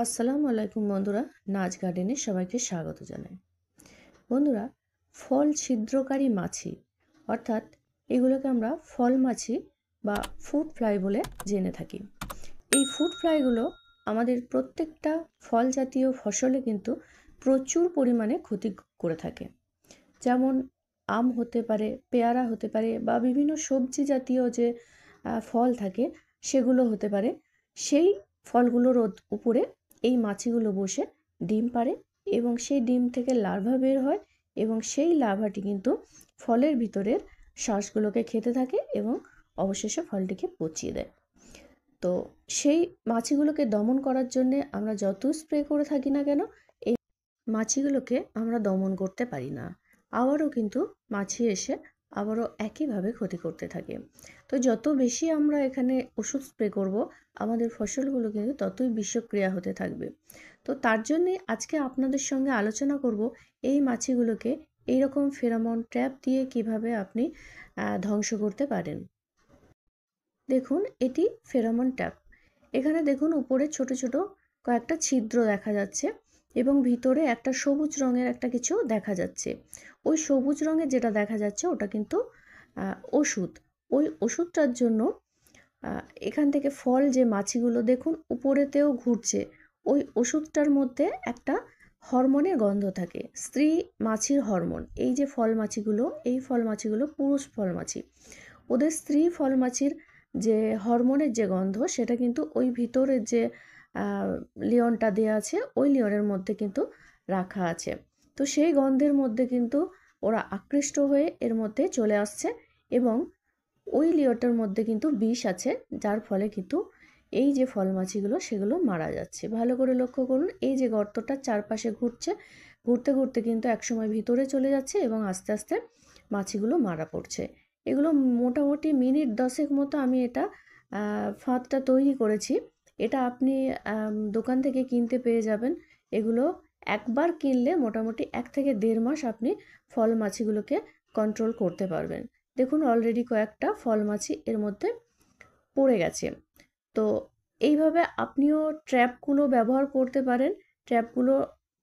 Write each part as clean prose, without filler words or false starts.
আসসালামু আলাইকুম বন্ধুরা, নাচ গার্ডেনে সবাইকে স্বাগত জানাই। বন্ধুরা, ফল ছিদ্রকারী মাছি অর্থাৎ এগুলোকে আমরা ফল মাছি বা ফ্রুট ফ্লাই বলে জেনে থাকি। এই ফ্রুট ফ্লাইগুলো আমাদের প্রত্যেকটা ফল জাতীয় ফসলে কিন্তু প্রচুর পরিমাণে ক্ষতি করে থাকে। যেমন আম হতে পারে, পেয়ারা হতে পারে বা বিভিন্ন সবজি জাতীয় যে ফল থাকে সেগুলো হতে পারে। সেই ফলগুলোর উপরে এই মাছিগুলো বসে ডিম পাড়ে এবং সেই ডিম থেকে লার্ভা বের হয় এবং সেই লার্ভাটি কিন্তু ফলের ভিতরের শ্বাসগুলোকে খেতে থাকে এবং অবশেষে ফলটিকে পচিয়ে দেয়। তো সেই মাছিগুলোকে দমন করার জন্যে আমরা যত স্প্রে করে থাকি না কেন, এই মাছিগুলোকে আমরা দমন করতে পারি না। আবারও কিন্তু মাছি এসে আবারও একইভাবে ক্ষতি করতে থাকে। তো যত বেশি আমরা এখানে ওষুধ স্প্রে করব, আমাদের ফসলগুলো কিন্তু ততই বিষক্রিয়া হতে থাকবে। তো তার জন্যে আজকে আপনাদের সঙ্গে আলোচনা করব এই মাছিগুলোকে এইরকম ফেরোমন ট্র্যাপ দিয়ে কিভাবে আপনি ধ্বংস করতে পারেন। দেখুন, এটি ফেরোমন ট্র্যাপ। এখানে দেখুন উপরে ছোট ছোট কয়েকটা ছিদ্র দেখা যাচ্ছে এবং ভিতরে একটা সবুজ রঙের একটা কিছু দেখা যাচ্ছে। ওই সবুজ রঙের যেটা দেখা যাচ্ছে ওটা কিন্তু ওষুধ। ওই ওষুধটার জন্য এখান থেকে ফল যে মাছিগুলো দেখুন উপরেতেও ঘুরছে, ওই ওষুধটার মধ্যে একটা হরমোনের গন্ধ থাকে, স্ত্রী মাছির হরমোন। এই যে ফল মাছিগুলো, এই ফল মাছিগুলো পুরুষ ফল মাছি, ওদের স্ত্রী ফল মাছির যে হরমোনের যে গন্ধ সেটা কিন্তু ওই ভিতরের যে লিওনটা দেওয়া আছে ওই লিওনের মধ্যে কিন্তু রাখা আছে। তো সেই গন্ধের মধ্যে কিন্তু ওরা আকৃষ্ট হয়ে এর মধ্যে চলে আসছে এবং ওই লিওটার মধ্যে কিন্তু বিষ আছে, যার ফলে কিন্তু এই যে ফল মাছিগুলো সেগুলো মারা যাচ্ছে। ভালো করে লক্ষ্য করুন, এই যে গর্তটার চারপাশে ঘুরছে, ঘুরতে ঘুরতে কিন্তু একসময় ভিতরে চলে যাচ্ছে এবং আস্তে আস্তে মাছিগুলো মারা পড়ছে। এগুলো মোটামুটি মিনিট 10 মতো আমি এটা ফাঁদটা তৈরি করেছি। এটা আপনি দোকান থেকে কিনতে পেয়ে যাবেন। এগুলো একবার কিনলে মোটামুটি 1 থেকে 1.5 মাস আপনি ফল মাছিগুলোকে কন্ট্রোল করতে পারবেন। দেখুন অলরেডি কয়েকটা ফল মাছি এর মধ্যে পড়ে গেছে। তো এইভাবে আপনিও ট্র্যাপগুলো ব্যবহার করতে পারেন। ট্র্যাপগুলো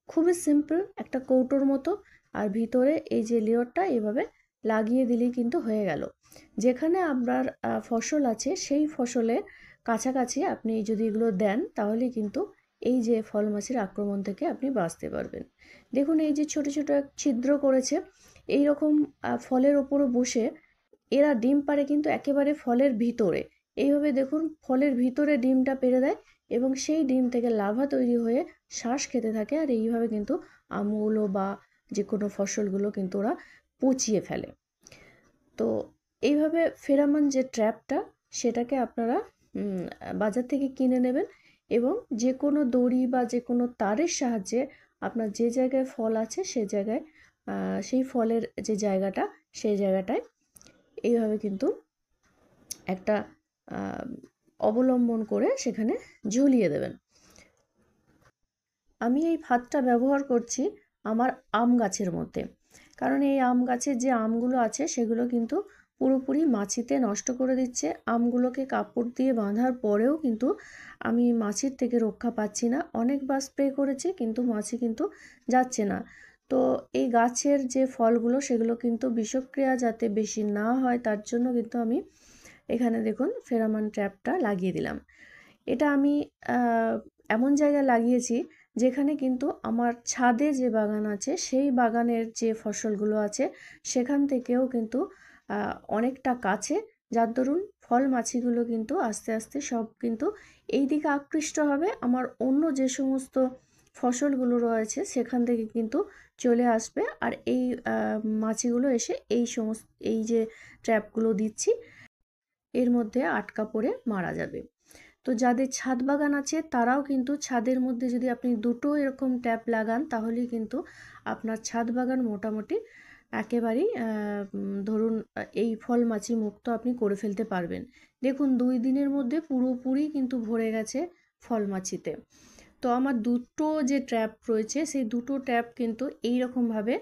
খুবই সিম্পল, একটা কৌটোর মতো, আর ভিতরে এই যে লেয়ারটা এভাবে লাগিয়ে দিলেই কিন্তু হয়ে গেল। যেখানে আপনার ফসল আছে সেই ফসলের কাছাকাছি আপনি যদি এগুলো দেন তাহলে কিন্তু এই যে ফল মাছির আক্রমণ থেকে আপনি বাঁচতে পারবেন। দেখুন এই যে ছোট ছোট ছিদ্র করেছে, এই রকম ফলের ওপরও বসে এরা ডিম পাড়ে কিন্তু একেবারে ফলের ভিতরে। এইভাবে দেখুন ফলের ভিতরে ডিমটা পেড়ে দেয় এবং সেই ডিম থেকে লার্ভা তৈরি হয়ে শ্বাস খেতে থাকে, আর এইভাবে কিন্তু আমগুলো বা যে কোনো ফসলগুলো কিন্তু ওরা পচিয়ে ফেলে। তো এইভাবে ফেরোমন যে ট্র্যাপটা সেটাকে আপনারা বাজার থেকে কিনে নেবেন এবং যে কোনো দড়ি বা যে কোনো তারের সাহায্যে আপনার যে জায়গায় ফল আছে সে জায়গায় সেই ফলের যে জায়গাটা সেই জায়গাটায় এইভাবে কিন্তু একটা অবলম্বন করে সেখানে ঝুলিয়ে দেবেন। আমি এই ফাঁদটা ব্যবহার করছি আমার আম গাছের মধ্যে, কারণ এই আম গাছের যে আমগুলো আছে সেগুলো কিন্তু পুরোপুরি মাছিতে নষ্ট করে দিচ্ছে। আমগুলোকে কাপড় দিয়ে বাঁধার পরেও কিন্তু আমি মাছির থেকে রক্ষা পাচ্ছি না। অনেকবার স্প্রে করেছি কিন্তু মাছি কিন্তু যাচ্ছে না। তো এই গাছের যে ফলগুলো সেগুলো কিন্তু বিষক্রিয়া যাতে বেশি না হয় তার জন্য কিন্তু আমি এখানে দেখুন ফেরোমন ট্র্যাপটা লাগিয়ে দিলাম। এটা আমি এমন জায়গায় লাগিয়েছি যেখানে কিন্তু আমার ছাদে যে বাগান আছে সেই বাগানের যে ফসলগুলো আছে সেখান থেকেও কিন্তু অনেকটা কাছে, যার দরুন ফল মাছিগুলো কিন্তু আস্তে আস্তে সব কিন্তু এই দিকে আকৃষ্ট হবে। আমার অন্য যে সমস্ত ফসলগুলো রয়েছে সেখান থেকে কিন্তু চলে আসবে, আর এই মাছিগুলো এসে এই সমস্ত এই যে ট্র্যাপগুলো দিচ্ছি এর মধ্যে আটকা পড়ে মারা যাবে। তো যাদের ছাদ বাগান আছে তারাও কিন্তু ছাদের মধ্যে যদি আপনি দুটো এরকম ট্যাপ লাগান তাহলেই কিন্তু আপনার ছাদ বাগান মোটামুটি একেবারেই ধরুন এই ফল মাছি মুক্ত আপনি করে ফেলতে পারবেন। দেখুন 2 দিনের মধ্যে পুরোপুরি কিন্তু ভরে গেছে ফল মাছিতে। তো আমার দুটো যে ট্র্যাপ রয়েছে সেই দুটো ট্যাপ কিন্তু এই রকমভাবে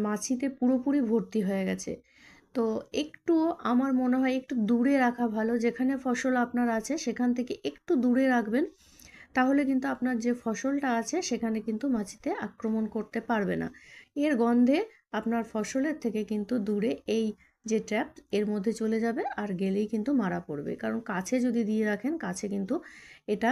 মাছিতে পুরোপুরি ভর্তি হয়ে গেছে। তো একটু আমার মনে হয় একটু দূরে রাখা ভালো, যেখানে ফসল আপনার আছে সেখান থেকে একটু দূরে রাখবেন, তাহলে কিন্তু আপনার যে ফসলটা আছে সেখানে কিন্তু মাছিতে আক্রমণ করতে পারবে না। এর গন্ধে আপনার ফসলের থেকে কিন্তু দূরে এই যে ট্র্যাপ এর মধ্যে চলে যাবে, আর গেলেই কিন্তু মারা পড়বে। কারণ কাছে যদি দিয়ে রাখেন, কাছে কিন্তু এটা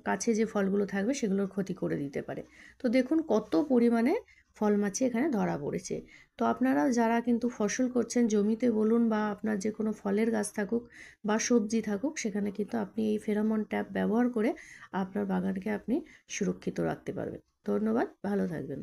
কাছে যে ফলগুলো থাকবে সেগুলোর ক্ষতি করে দিতে পারে। তো দেখুন কত পরিমাণে ফল মাছি এখানে ধরা পড়েছে। তো আপনারা যারা কিন্তু ফসল করছেন জমিতে বলুন বা আপনার যে কোনো ফলের গাছ থাকুক বা সবজি থাকুক, সেখানে কিন্তু আপনি এই ফেরোমন ট্র্যাপ ব্যবহার করে আপনার বাগানকে আপনি সুরক্ষিত রাখতে পারবেন। ধন্যবাদ, ভালো থাকবেন।